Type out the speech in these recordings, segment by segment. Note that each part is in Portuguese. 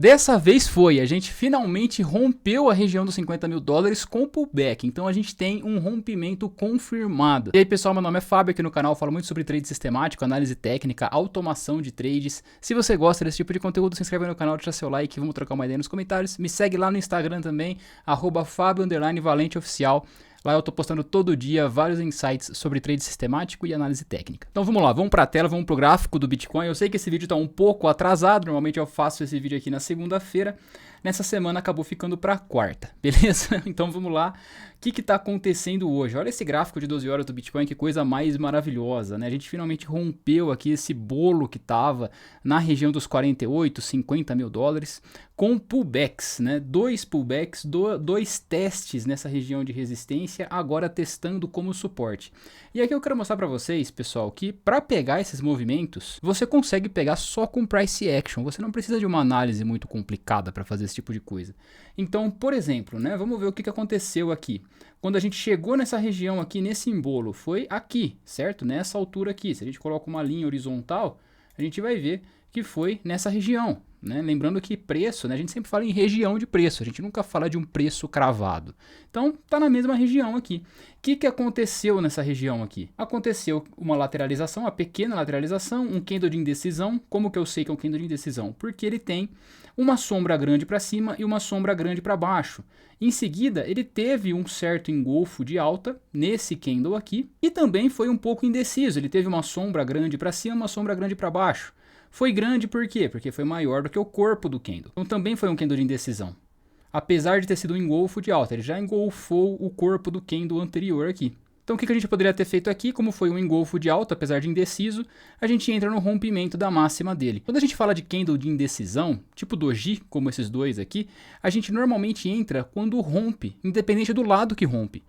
Dessa vez foi, a gente finalmente rompeu a região dos 50 mil dólares com pullback, então a gente tem um rompimento confirmado. E aí pessoal, meu nome é Fábio, aqui no canal eu falo muito sobre trade sistemático, análise técnica, automação de trades. Se você gosta desse tipo de conteúdo, se inscreve no canal, deixa seu like, vamos trocar uma ideia nos comentários. Me segue lá no Instagram também, @Fabio_ValenteOficial. Lá eu tô postando todo dia vários insights sobre trade sistemático e análise técnica. Então vamos lá, vamos para a tela, vamos pro gráfico do Bitcoin. Eu sei que esse vídeo tá um pouco atrasado, normalmente eu faço esse vídeo aqui na segunda-feira. Nessa semana acabou ficando para quarta, beleza? Então vamos lá. O que tá acontecendo hoje? Olha esse gráfico de 12 horas do Bitcoin, que coisa mais maravilhosa, né? A gente finalmente rompeu aqui esse bolo que tava na região dos 48, 50 mil dólares, com pullbacks, né? Dois pullbacks, dois testes nessa região de resistência, agora testando como suporte. E aqui eu quero mostrar para vocês, pessoal, que para pegar esses movimentos, você consegue pegar só com price action. Você não precisa de uma análise muito complicada para fazer esse tipo de coisa. Então, por exemplo, né? Vamos ver o que aconteceu aqui. Quando a gente chegou nessa região aqui, nesse embolo, foi aqui, certo? Nessa altura aqui. Se a gente coloca uma linha horizontal, a gente vai ver que foi nessa região, né? Lembrando que preço, né? A gente sempre fala em região de preço, a gente nunca fala de um preço cravado. Então, tá na mesma região aqui. O que aconteceu nessa região aqui? Aconteceu uma lateralização, uma pequena lateralização, um candle de indecisão. Como que eu sei que é um candle de indecisão? Porque ele tem uma sombra grande para cima e uma sombra grande para baixo. Em seguida, ele teve um certo engolfo de alta nesse candle aqui e também foi um pouco indeciso. Ele teve uma sombra grande para cima, uma sombra grande para baixo. Foi grande por quê? Porque foi maior do que o corpo do candle. Então também foi um candle de indecisão. Apesar de ter sido um engolfo de alta, ele já engolfou o corpo do candle anterior aqui. Então o que a gente poderia ter feito aqui? Como foi um engolfo de alta, apesar de indeciso, a gente entra no rompimento da máxima dele. Quando a gente fala de candle de indecisão, tipo doji, como esses dois aqui, a gente normalmente entra quando rompe, independente do lado que rompe.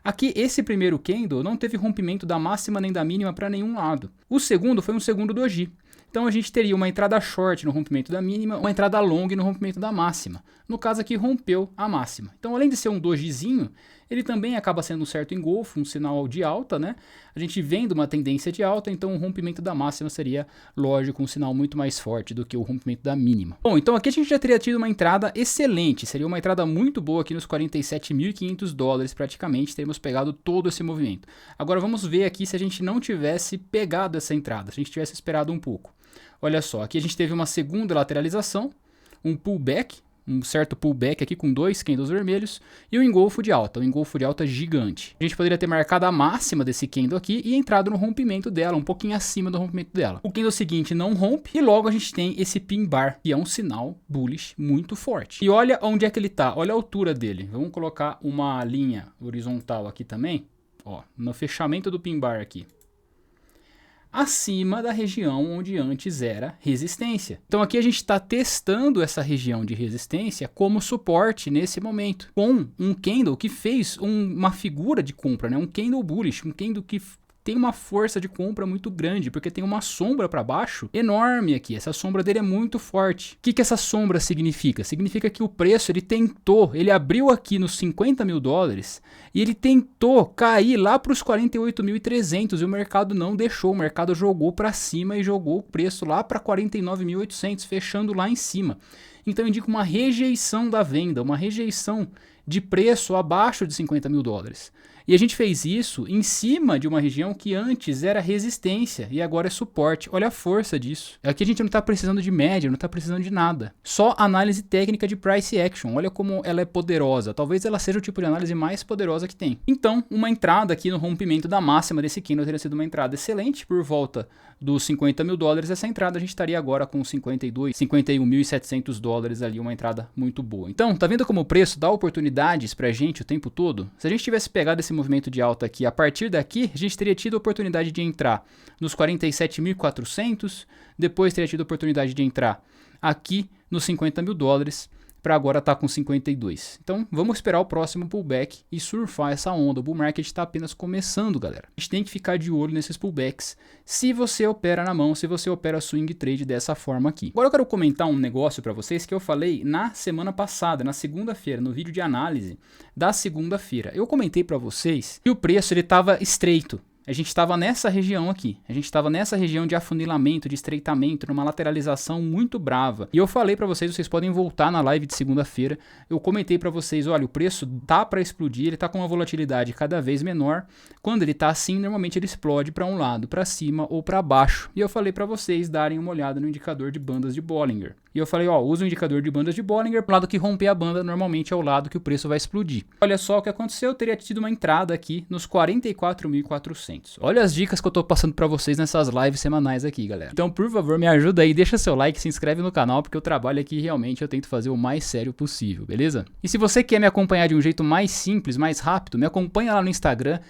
Aqui, esse primeiro candle não teve rompimento da máxima nem da mínima para nenhum lado. O segundo foi um segundo doji. Então a gente teria uma entrada short no rompimento da mínima, uma entrada long no rompimento da máxima. No caso aqui, rompeu a máxima. Então, além de ser um dojizinho, ele também acaba sendo um certo engolfo, um sinal de alta, né? A gente vendo uma tendência de alta, então o rompimento da máxima seria, lógico, um sinal muito mais forte do que o rompimento da mínima. Bom, então aqui a gente já teria tido uma entrada excelente, seria uma entrada muito boa aqui nos 47.500 dólares praticamente, teríamos pegado todo esse movimento. Agora vamos ver aqui se a gente não tivesse pegado essa entrada, se a gente tivesse esperado um pouco. Olha só, aqui a gente teve uma segunda lateralização, um pullback, um certo pullback aqui com dois candles vermelhos e um engolfo de alta gigante. A gente poderia ter marcado a máxima desse candle aqui e entrado no rompimento dela, um pouquinho acima do rompimento dela. O candle seguinte não rompe e logo a gente tem esse pin bar, que é um sinal bullish muito forte. E olha onde é que ele tá, olha a altura dele. Vamos colocar uma linha horizontal aqui também, ó, no fechamento do pin bar aqui, acima da região onde antes era resistência. Então aqui a gente está testando essa região de resistência como suporte nesse momento, com um candle que fez uma figura de compra, né? Um candle bullish, um candle que tem uma força de compra muito grande, porque tem uma sombra para baixo enorme aqui. Essa sombra dele é muito forte. O que essa sombra significa? Significa que o preço, ele abriu aqui nos 50 mil dólares e ele tentou cair lá para os 48.300 e o mercado não deixou. O mercado jogou para cima e jogou o preço lá para 49.800, fechando lá em cima. Então indica uma rejeição da venda, uma rejeição de preço abaixo de 50 mil dólares. E a gente fez isso em cima de uma região que antes era resistência e agora é suporte. Olha a força disso. Aqui a gente não está precisando de média, não está precisando de nada. Só análise técnica de price action. Olha como ela é poderosa. Talvez ela seja o tipo de análise mais poderosa que tem. Então, uma entrada aqui no rompimento da máxima desse candle teria sido uma entrada excelente. Por volta dos 50 mil dólares, essa entrada a gente estaria agora com 51.700 dólares ali, uma entrada muito boa. Então, tá vendo como o preço dá oportunidades pra gente o tempo todo? Se a gente tivesse pegado esse movimento de alta aqui, a partir daqui, a gente teria tido a oportunidade de entrar nos 47.400, depois teria tido a oportunidade de entrar aqui nos 50 mil dólares, para agora estar com 52. Então vamos esperar o próximo pullback e surfar essa onda. O bull market está apenas começando, galera. A gente tem que ficar de olho nesses pullbacks se você opera na mão, se você opera swing trade dessa forma aqui. Agora eu quero comentar um negócio para vocês que eu falei na semana passada, na segunda-feira, no vídeo de análise da segunda-feira. Eu comentei para vocês que o preço ele estava estreito. a gente estava nessa região aqui. A gente estava nessa região de afunilamento, de estreitamento, numa lateralização muito brava. E eu falei para vocês, vocês podem voltar na live de segunda-feira. Eu comentei para vocês, olha, o preço tá para explodir, ele tá com uma volatilidade cada vez menor. Quando ele tá assim, normalmente ele explode para um lado, para cima ou para baixo. E eu falei para vocês darem uma olhada no indicador de bandas de Bollinger. E eu falei, ó, usa o indicador de bandas de Bollinger, pro lado que romper a banda normalmente é o lado que o preço vai explodir. Olha só o que aconteceu, eu teria tido uma entrada aqui nos 44.400. Olha as dicas que eu tô passando pra vocês nessas lives semanais aqui, galera. Então, por favor, me ajuda aí, deixa seu like, se inscreve no canal, porque o trabalho aqui realmente eu tento fazer o mais sério possível, beleza? E se você quer me acompanhar de um jeito mais simples, mais rápido, me acompanha lá no Instagram,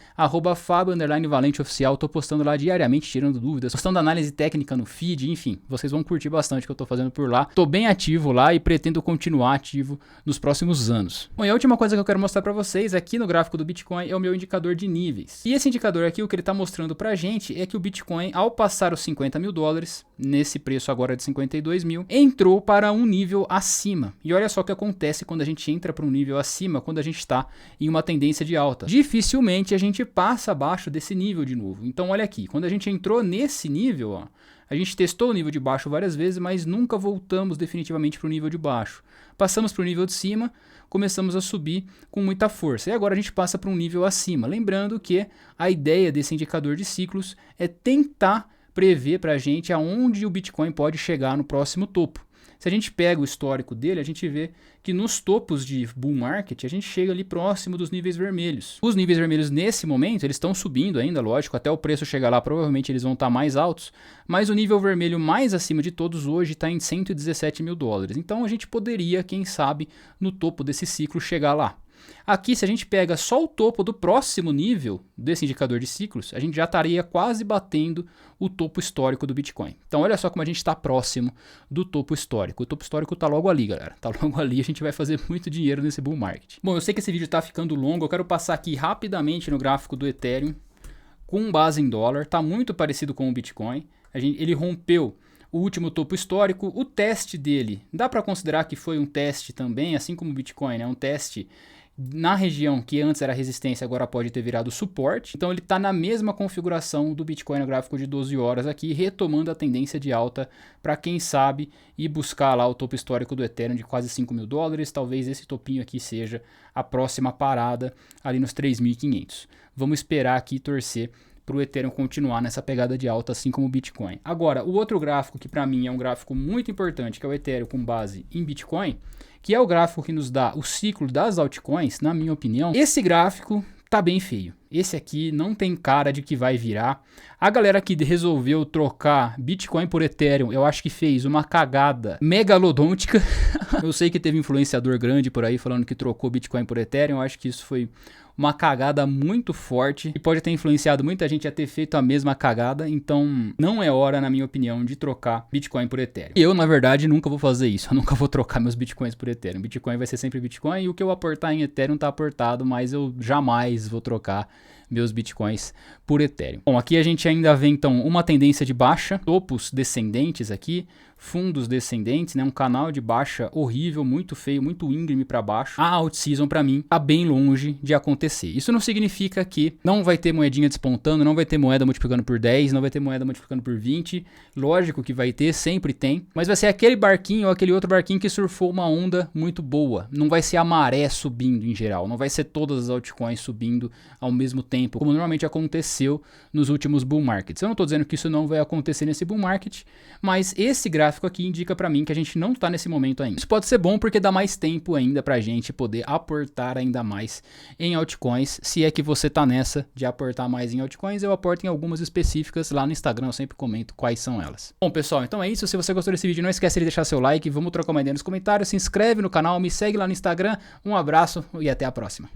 @fabio_valente_oficial, tô postando lá diariamente, tirando dúvidas, postando análise técnica no feed, enfim, vocês vão curtir bastante o que eu tô fazendo por lá. Tô bem ativo lá e pretendo continuar ativo nos próximos anos. Bom, e a última coisa que eu quero mostrar para vocês aqui no gráfico do Bitcoin é o meu indicador de níveis. E esse indicador aqui, o que ele está mostrando para a gente é que o Bitcoin, ao passar os $50.000, nesse preço agora de 52 mil, entrou para um nível acima. E olha só o que acontece quando a gente entra para um nível acima, quando a gente está em uma tendência de alta. Dificilmente a gente passa abaixo desse nível de novo. Então olha aqui, quando a gente entrou nesse nível, ó, a gente testou o nível de baixo várias vezes, mas nunca voltamos definitivamente para o nível de baixo. Passamos para o nível de cima, começamos a subir com muita força. E agora a gente passa para um nível acima. Lembrando que a ideia desse indicador de ciclos é tentar prever para a gente aonde o Bitcoin pode chegar no próximo topo. Se a gente pega o histórico dele, a gente vê que nos topos de bull market, a gente chega ali próximo dos níveis vermelhos. Os níveis vermelhos nesse momento, eles estão subindo ainda, lógico, até o preço chegar lá, provavelmente eles vão estar mais altos, mas o nível vermelho mais acima de todos hoje está em $117.000. Então a gente poderia, quem sabe, no topo desse ciclo chegar lá. Aqui, se a gente pega só o topo do próximo nível desse indicador de ciclos, a gente já estaria quase batendo o topo histórico do Bitcoin. Então, olha só como a gente está próximo do topo histórico. O topo histórico está logo ali, galera. Está logo ali, a gente vai fazer muito dinheiro nesse bull market. Bom, eu sei que esse vídeo está ficando longo, eu quero passar aqui rapidamente no gráfico do Ethereum, com base em dólar. Está muito parecido com o Bitcoin. Ele rompeu o último topo histórico. O teste dele, dá para considerar que foi um teste também, assim como o Bitcoin, né? Um teste na região que antes era resistência, agora pode ter virado suporte. Então ele está na mesma configuração do Bitcoin no gráfico de 12 horas aqui, retomando a tendência de alta para quem sabe ir buscar lá o topo histórico do Ethereum de quase $5.000. Talvez esse topinho aqui seja a próxima parada ali nos 3.500. Vamos esperar aqui e torcer para o Ethereum continuar nessa pegada de alta, assim como o Bitcoin. Agora, o outro gráfico que para mim é um gráfico muito importante, que é o Ethereum com base em Bitcoin, que é o gráfico que nos dá o ciclo das altcoins, na minha opinião, esse gráfico tá bem feio. Esse aqui não tem cara de que vai virar. A galera que resolveu trocar Bitcoin por Ethereum, eu acho que fez uma cagada megalodôntica. Eu sei que teve influenciador grande por aí falando que trocou Bitcoin por Ethereum. Eu acho que isso foi uma cagada muito forte e pode ter influenciado muita gente a ter feito a mesma cagada. Então não é hora, na minha opinião, de trocar Bitcoin por Ethereum. Eu, na verdade, nunca vou fazer isso. Eu nunca vou trocar meus Bitcoins por Ethereum. Bitcoin vai ser sempre Bitcoin e o que eu aportar em Ethereum tá aportado, mas eu jamais vou trocar meus Bitcoins por Ethereum. Bom, aqui a gente ainda vê então uma tendência de baixa, topos descendentes aqui, fundos descendentes, né? Um canal de baixa horrível, muito feio, muito íngreme para baixo. A alt season para mim tá bem longe de acontecer. Isso não significa que não vai ter moedinha despontando, não vai ter moeda multiplicando por 10, não vai ter moeda multiplicando por 20. Lógico que vai ter, sempre tem, mas vai ser aquele barquinho ou aquele outro barquinho que surfou uma onda muito boa. Não vai ser a maré subindo em geral, não vai ser todas as altcoins subindo ao mesmo tempo, como normalmente aconteceu nos últimos bull markets. Eu não tô dizendo que isso não vai acontecer nesse bull market, mas esse gráfico aqui indica para mim que a gente não tá nesse momento ainda. Isso pode ser bom porque dá mais tempo ainda pra gente poder aportar ainda mais em altcoins. Se é que você tá nessa de aportar mais em altcoins, eu aporto em algumas específicas lá no Instagram, eu sempre comento quais são elas. Bom, pessoal, então é isso. Se você gostou desse vídeo, não esquece de deixar seu like, vamos trocar uma ideia nos comentários, se inscreve no canal, me segue lá no Instagram. Um abraço e até a próxima.